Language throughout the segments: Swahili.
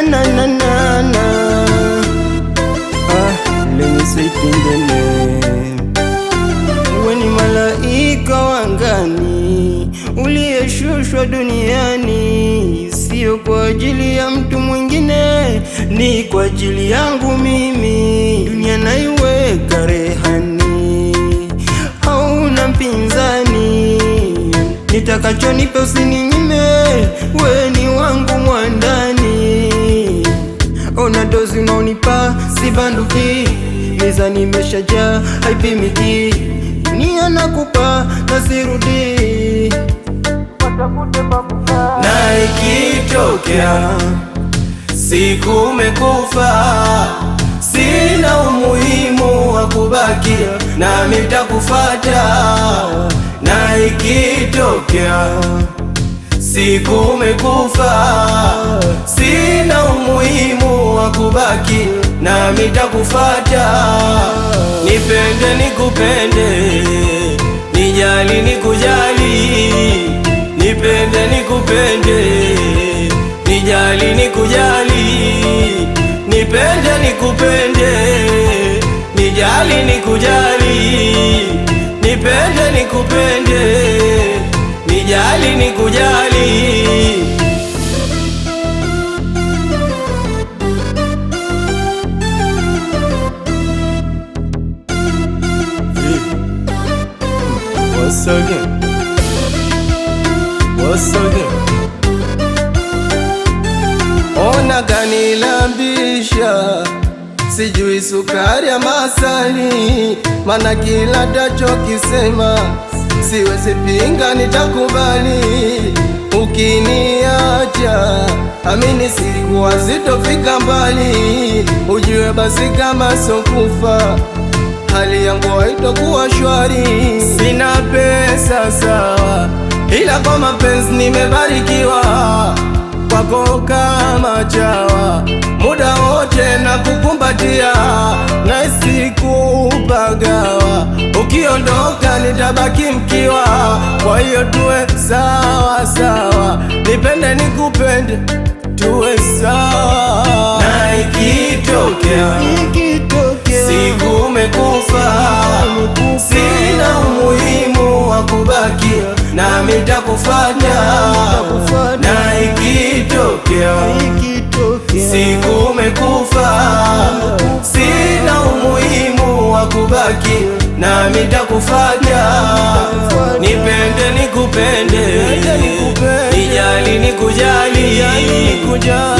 na na na na na. Let me say it in the name. Wewe ni malaika wangani uliyeshushwa duniani, sio kwa ajili ya mtu mwingine, ni kwa ajili yangu mimi. Dunia naiweka rehani, hauna mpinzani, nitakachonipa usininyime, we ni wangu mwandani. Ona dozi unaonipa si banduki, mizani imeshajaa haipimiki, dunia nakupa na sirudi. Na ikitokea siku umekufa, sina umuhimu wa kubakia, nami nitakufuata. Na ikitokea siku umekufa, sina umuhimu wa kubaki, nami nitakufuata. Nipende nikupende, nijali nikujali, nipende nikupende, nijali nikujali, nipende nikupende, nijali nikujali, nipende nikupende, nijali nikujali. Once again, once again. Ona gani lambisha, sijui sukari ya masali, mana kila tachokisema siwezi pinga, nitakubali. Ukiniacha amini siku sitofika mbali, ujue basi kama sokufa hali yangu haitakuwa shwari. Sina pesa sawa, ila kwa mapenzi nimebarikiwa, kwako kama chawa, muda wote na kukumbatia, na sikupagawa, ukiondoka nitabaki mkiwa. Kwa hiyo tuwe sawa sawa, nipende nikupende, tuwe sawa. Na ikitokea siku umekufa, sina umuhimu wa kubakia, nami nitakufuata. Na ikitokea siku umekufa, sina umuhimu wa kubaki, nami nitakufuata. Nipende nikupende, nijali nikujali,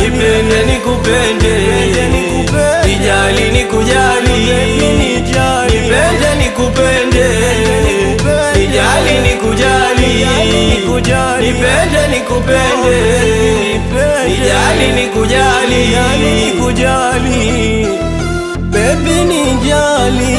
nipende nikupende, nijali nikujali, nipende nikupende, nijali nikujali, nipende nikupende, nijali nikujali, baby nijali.